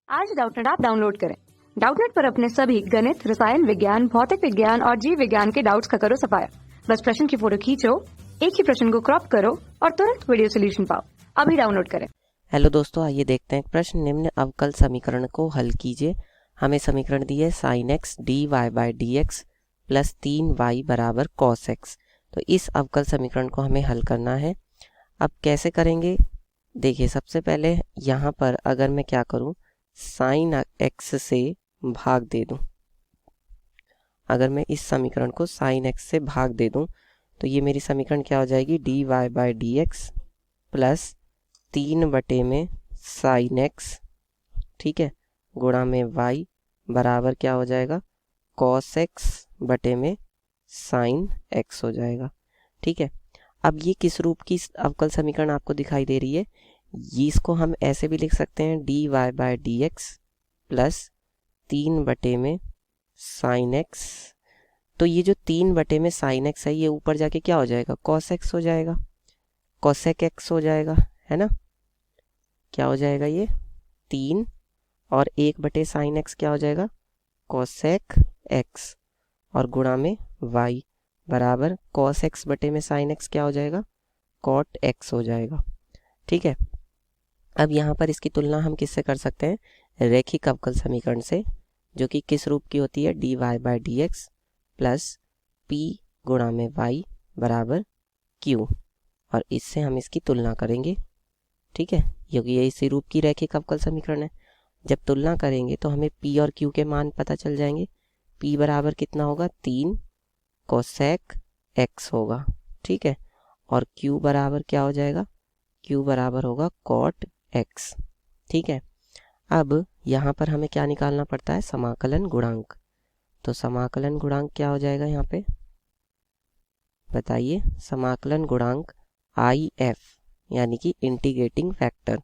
आज Doubtnut app download करें। Doubtnut पर अपने सभी गणित, रसायन विज्ञान, भौतिक विज्ञान और जीव विज्ञान के डाउट्स का करो सफाया। बस प्रश्न की फोटो खींचो, एक ही प्रश्न को क्रॉप करो और तुरंत वीडियो सोल्यूशन पाओ। अभी डाउनलोड करें। हेलो दोस्तों, आइए देखते हैं प्रश्न। निम्न अवकल समीकरण को हल कीजिए। हमें समीकरण दी है sin x dy/dx plus 3y बराबर cos x। तो इस अवकल समीकरण को हमें हल करना है। अब कैसे करेंगे, देखिए सबसे पहले यहाँ पर अगर मैं क्या करूँ, sin x से भाग दे दूँ। अगर मैं इस समीकरण को sin x से भाग दे दूँ तो ये मेरी समीकरण क्या हो जाएगी, dy/dx प्लस 3 में sin x, ठीक है, गुणा में y बराबर क्या हो जाएगा, cos x में sin x हो जाएगा। ठीक है, अब ये किस रूप की अवकल समीकरण आपको दिखाई दे रही है, ये इसको हम ऐसे भी लिख सकते हैं dy/dx प्लस 3 में sin x। तो ये जो 3 में sin x है, ये ऊपर जाके क्या हो जाएगा, cos x हो जाएगा, cosec x हो जाएगा, है ना। क्या हो जाएगा, ये 3 और 1/sin x क्या हो जाएगा, cosec x, और गुणा में y बराबर cos x में sin x क्या हो जाएगा, cot x हो जाएगा। ठीक है, अब यहाँ पर इसकी तुलना हम किससे कर सकते हैं, रैखिक अवकल समीकरण से, जो कि किस रूप की होती है, dy/dx प्लस p गुणा में y बराबर q, और इससे हम इसकी तुलना करेंगे। ठीक है, क्योंकि ये इसी रूप की रैखिक अवकल समीकरण है। जब तुलना करेंगे तो हमें p और q के मान पता चल जाएंगे। p बराबर कितना होगा, 3 कोसेक x होगा, ठीक है, और q बराबर क्या हो जाएगा, q बराबर होगा कॉट x। ठीक है, अब यहाँ पर हमें क्या निकालना पड़ता है, समाकलन गुणांक। तो समाकलन गुणांक क्या हो जाएगा, यहाँ पे बताइए, समाकलन गुणांक IF यानी कि इंटीग्रेटिंग फैक्टर,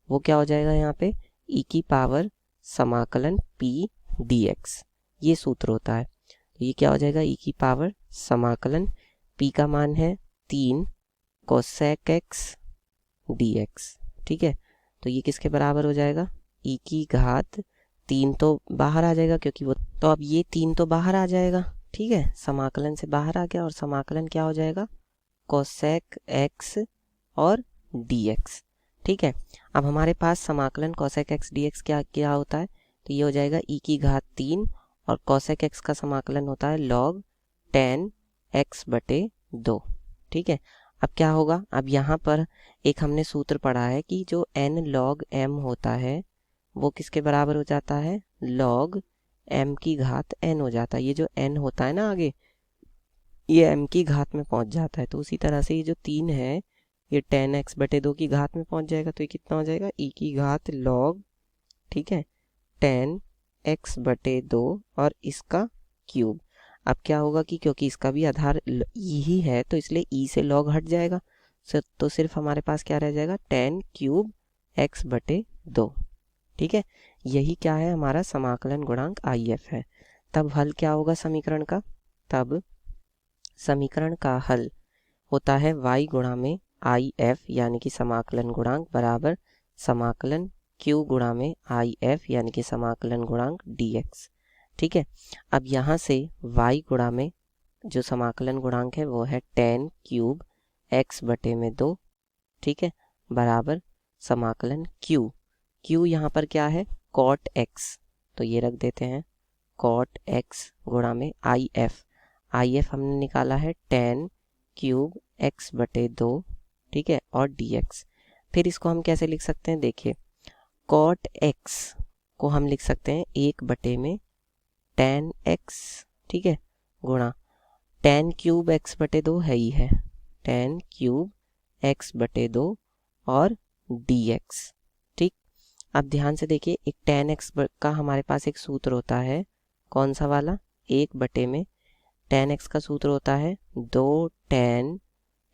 वो क्या हो जाएगा यहाँ पे, e की पावर समाकलन p dx, ये सूत्र होता है। तो ये क्या हो जाएगा, e की पावर समाकलन p का मान है 3 कोसेक x dx। ठीक है, तो ये किसके बराबर हो जाएगा, e की घात 3 तो बाहर आ जाएगा, क्योंकि वो, तो अब ये 3 तो बाहर आ जाएगा। ठीक है, समाकलन से बाहर आ गया और समाकलन क्या हो जाएगा, कोसेक x और dx। ठीक है, अब हमारे पास समाकलन कोसेक x dx क्या क्या होता है, तो ये हो जाएगा e की घात 3, और कोसेक x का समाकलन होता है log tan x/2। ठीक है, अब क्या होगा, अब यहाँ पर एक हमने सूत्र पढ़ा है कि जो n log m होता है वो किसके बराबर हो जाता है, log m की घात n हो जाता है। ये जो n होता है ना आगे, ये m की घात में पहुंच जाता है। तो उसी तरह से ये जो 3 है, ये tan x/2 की घात में पहुंच जाएगा। तो ये कितना हो जाएगा, e की घात log, ठीक है, tan x/2 और इसका क्यूब। अब क्या होगा कि क्योंकि इसका भी आधार e ही है, तो इसलिए e से log हट जाएगा, तो सिर्फ हमारे पास क्या रह जाएगा, tan क्यूब x/2। ठीक है, यही क्या है, हमारा समाकलन गुणांक IF है। तब हल क्या होगा समीकरण का, तब समीकरण का हल होता है y गुणा में IF यानी कि समाकलन गुणांक बराबर समाकलन q गुणा में IF यानी कि समाकलन गुणांक dx। ठीक है, अब यहाँ से y गुणा में जो समाकलन गुणांक है वो है tan क्यूब x/2। ठीक है, बराबर समाकलन q यहाँ पर क्या है, cot x, तो ये रख देते हैं cot x गुणा में IF हमने निकाला है tan क्यूब x/2, ठीक है, और dx। फिर इसको हम कैसे लिख सकते हैं, देखिए cot x को हम लिख सकते हैं 1 में tan x, ठीक है, गुणा tan क्यूब x/2 है ही है, tan क्यूब x/2 और dx। ठीक, अब ध्यान से देखिए, एक tan x का हमारे पास एक सूत्र होता है, कौन सा वाला, 1 में tan x का सूत्र होता है 2 tan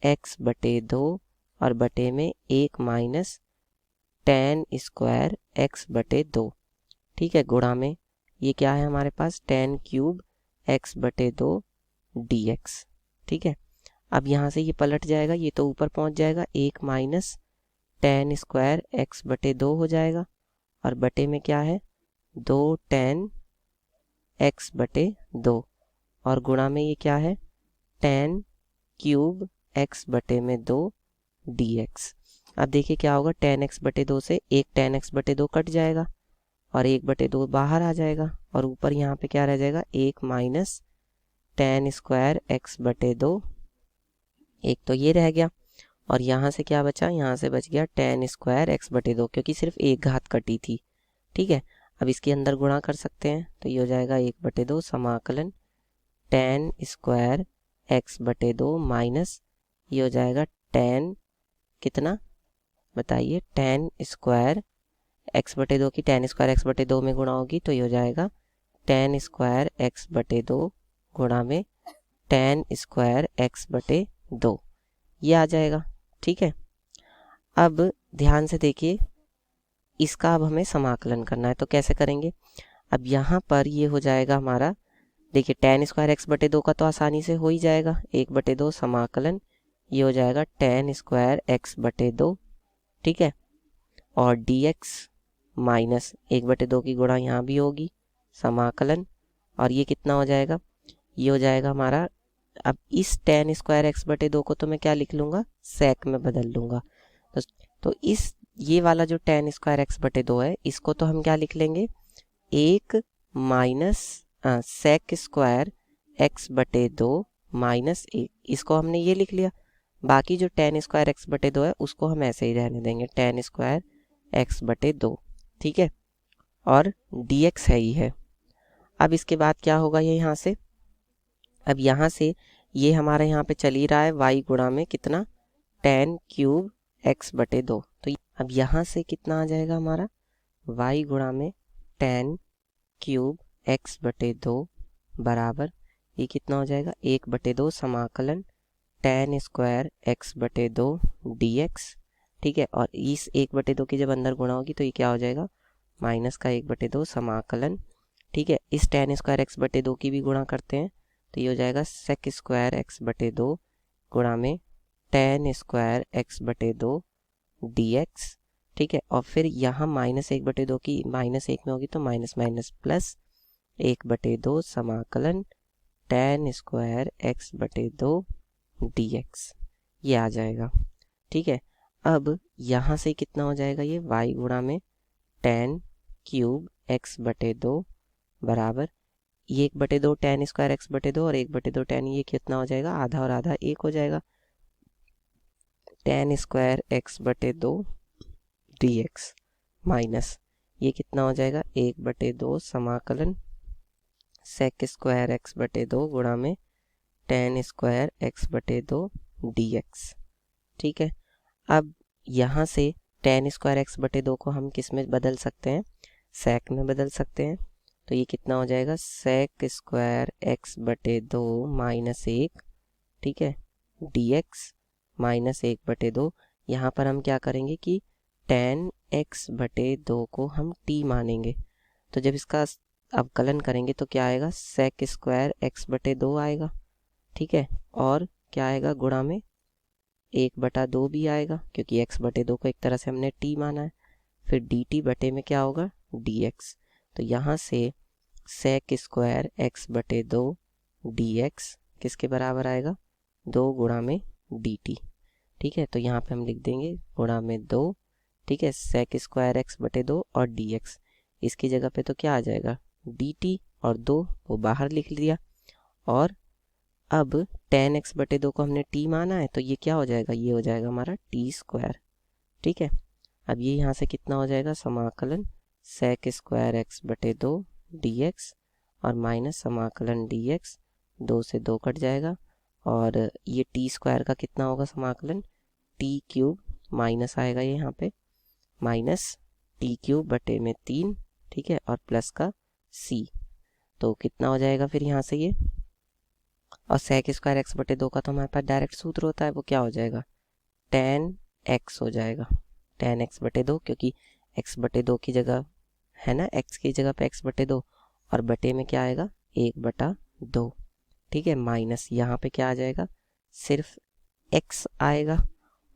x/2 और बटे में 1 माइनस tan स्क्वायर x/2। ठीक है, गुणा में ये क्या है हमारे पास, tan क्यूब x/2 dx। ठीक है, अब यहाँ से ये पलट जाएगा, ये तो ऊपर पहुँच जाएगा, 1 माइनस tan स्क्वायर x/2 हो जाएगा, और बटे में क्या है 2 tan x बटे 2 और गुणा में ये क्या है tan क्यूब x बटे में 2 dx। अब देखिए क्या होगा tan x बटे 2 से एक tan x बटे 2 कट जाएगा और 1/2 बाहर आ जाएगा और ऊपर यहाँ पे क्या रह जाएगा 1 माइनस tan स्क्वायर x बटे 2। एक तो ये रह गया और यहाँ से क्या बचा, यहाँ से बच गया tan स्क्वायर x बटे 2 क्योंकि सिर्फ एक घात कटी थी। ठीक है, अब इसके अंदर गुणा कर सकते हैं तो ये हो जाएगा 1/2 समाकलन tan स्क्वायर x बटे 2 माइनस ये हो जाएगा tan कितना बताइए tan स्क्वायर x बटे 2 की tan स्क्वायर x बटे 2 में गुणा होगी तो ये हो जाएगा tan स्क्वायर x बटे 2 गुणा में tan स्क्वायर x बटे 2 ये आ जाएगा। ठीक है, अब ध्यान से देखिए इसका अब हमें समाकलन करना है तो कैसे करेंगे। अब यहाँ पर ये हो जाएगा हमारा, देखिए tan स्क्वायर x बटे 2 का तो आसानी से हो ही जाएगा 1/2 समाकलन ये हो जाएगा tan स्क्वायर x बटे 2। ठीक है, और dx माइनस 1/2 की गुणा यहाँ भी होगी समाकलन और ये कितना हो जाएगा, ये हो जाएगा हमारा, अब इस tan स्क्वायर x बटे 2 को तो मैं क्या लिख लूँगा sec में बदल लूँगा। तो इस ये वाला जो tan स्क्वायर x बटे 2 है इसको तो हम क्या लिख लेंगे 1 माइनस sec स्क्वायर x बटे 2 माइनस 1, इसको हमने ये लिख लिया। बाकी जो tan स्क्वायर x बटे 2 है उसको हम ऐसे ही रहने देंगे tan स्क्वायर x बटे 2। ठीक है, और dx है ही है। अब इसके बाद क्या होगा ये यहाँ से, अब यहाँ से ये हमारे यहाँ पे चल ही रहा है y गुणा में कितना tan क्यूब x बटे 2। तो अब यहाँ से कितना आ जाएगा हमारा y गुणा में tan क्यूब x बटे 2 बराबर ये कितना हो जाएगा 1/2 समाकलन tan स्क्वायर x बटे 2 dx। ठीक है, और इस 1/2 की जब अंदर गुणा होगी तो ये क्या हो जाएगा माइनस का 1/2 समाकलन। ठीक है, इस tan स्क्वायर x बटे 2 की भी गुणा करते हैं तो ये हो जाएगा sec स्क्वायर x बटे 2 गुणा में tan स्क्वायर x बटे 2 dx। ठीक है, और फिर यहाँ माइनस 1/2 की माइनस 1 में होगी तो माइनस माइनस प्लस 1/2 समाकलन tan स्क्वायर x बटे 2 dx ये आ जाएगा। ठीक है, अब यहाँ से कितना हो जाएगा ये y गुणा में tan क्यूब x बटे 2 बराबर ये 1/2 tan स्क्वायर x बटे 2 और 1/2 tan ये कितना हो जाएगा आधा और आधा 1 हो जाएगा tan स्क्वायर x बटे 2 dx माइनस ये कितना हो जाएगा 1/2 समाकलन sec स्क्वायर x बटे 2 गुणा में tan स्क्वायर x बटे 2 dx। ठीक है, अब यहाँ से tan स्क्वायर x बटे 2 को हम किस में बदल सकते हैं sec में बदल सकते हैं तो ये कितना हो जाएगा sec स्क्वायर x बटे 2 माइनस 1। ठीक है, dx माइनस 1/2। यहाँ पर हम क्या करेंगे कि tan x बटे 2 को हम t मानेंगे तो जब इसका अवकलन करेंगे तो क्या आएगा sec स्क्वायर x बटे 2 आएगा। ठीक है, और क्या आएगा गुणा में 1/2 भी आएगा क्योंकि x बटे 2 को एक तरह से हमने t माना है। फिर dt बटे में क्या होगा dx, तो यहाँ से sec स्क्वायर x बटे 2 dx किसके बराबर आएगा 2 गुणा में dt। ठीक है, तो यहाँ पे हम लिख देंगे गुणा में 2। ठीक है, sec स्क्वायर x बटे 2 और dx इसकी जगह पे तो क्या आ जाएगा dt और 2 वो बाहर लिख लिया। और अब tan x बटे 2 को हमने t माना है तो ये क्या हो जाएगा ये हो जाएगा हमारा t स्क्वायर। ठीक है, अब ये यहाँ से कितना हो जाएगा समाकलन sec स्क्वायर x बटे 2 dx और माइनस समाकलन dx 2 से 2 कट जाएगा और ये t स्क्वायर का कितना होगा समाकलन t क्यूब माइनस आएगा ये यहाँ पे माइनस t क्यूब बटे में 3। ठीक है, और प्लस का c तो कितना हो जाएगा फिर यहाँ से ये, और sec स्क्वायर x बटे 2 का तो हमारे पास डायरेक्ट सूत्र होता है वो क्या हो जाएगा tan x हो जाएगा tan x बटे 2 क्योंकि x बटे 2 की जगह है ना x की जगह पे x बटे 2 और बटे में क्या आएगा 1/2। ठीक है, माइनस यहाँ पे क्या आ जाएगा सिर्फ x आएगा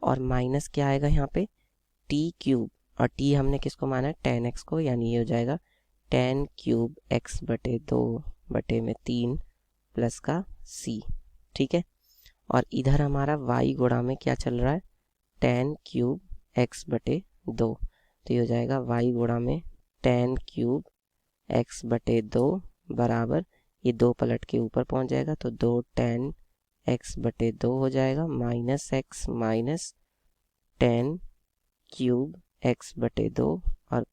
और माइनस क्या आएगा यहाँ पे t क्यूब और t हमने किसको माना है, tan x को, यानी ये हो जाएगा tan क्यूब x बटे 2 बटे में 3 प्लस का c। ठीक है, और इधर हमारा y गुणा में क्या चल रहा है, tan क्यूब x बटे 2, तो ये हो जाएगा y गुणा में tan क्यूब x बटे 2 बराबर, ये 2 पलट के ऊपर पहुंच जाएगा तो 2 tan x बटे 2 हो जाएगा minus x minus tan cube x बटे 2, और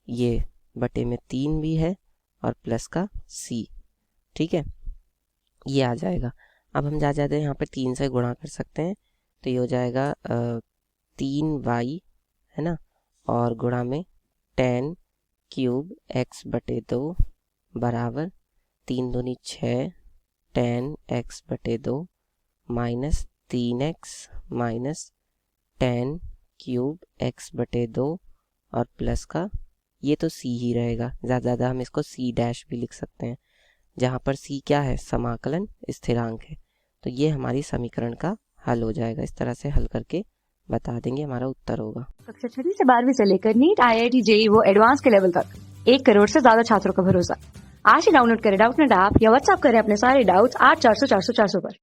ये बटे में 3 भी है और प्लस का c। ठीक है, ये आ जाएगा। अब हम जाते हैं यहाँ पे 3 से गुणा कर सकते हैं, तो ये हो जाएगा 3y है ना, और गुणा में tan क्यूब x बटे 2 बराबर 3 दूनी 6 tan x बटे 2 minus 3x minus tan cube x बटे 2 और प्लस का, ये तो c ही रहेगा, ज़्यादा हम इसको c डैश भी लिख सकते हैं, जहाँ पर c क्या है, समाकलन स्थिरांक है। तो ये हमारी समीकरण का हल हो जाएगा। इस तरह से हल करके बता देंगे, हमारा उत्तर होगा। कक्षा 6 से 12वीं से लेकर नीट, IIT, JEE वो एडवांस के लेवल तक 1 करोड़ से ज्यादा छात्रों का भरोसा। आज ही डाउनलोड करें डाउटनेट ऐप या व्हाट्सएप करें अपने सारे डाउट्स 8400 400 400 पर।